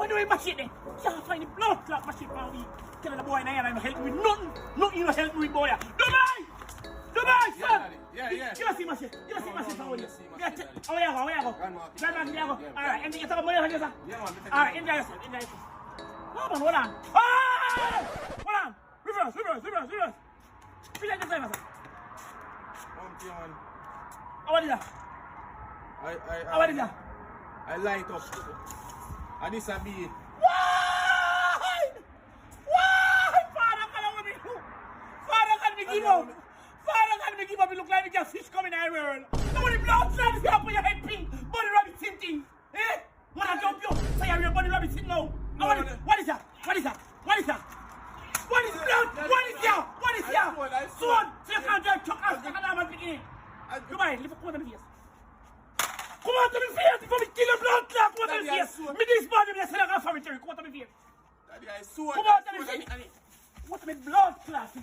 What do we machine there? Can't find the blood clot machine for me. Tell the boy now I'm help me with nothing. Nothing you help me with, boy. Dubai, son! Yeah. Give us the machine. Give us the machine for you. Where you go? Grandma. Alright, and you talk about money, sir? Alright, enjoy yourself. Hold on. Hold on. Reverse. Feel like the same, sir. What is that? What is that? I light up. And this a be. Why? Father, can we give up? Father, can we give up? It look like we got fish coming in the world. Nobody blood trying to up on your head pink. Body rabbit sitting. Eh? When I jump you, say you're body rabbit sitting now. What is that? What is blood? What is that? Sword. So you can't drive truck. I can't begin. Come on, lift up one of the face. Come on to me face before me kill your blood clot. Come on to me face. Me this body, me say like a cemetery. Come on to me face. Daddy, I sword. Come on to me face. What me blood clot?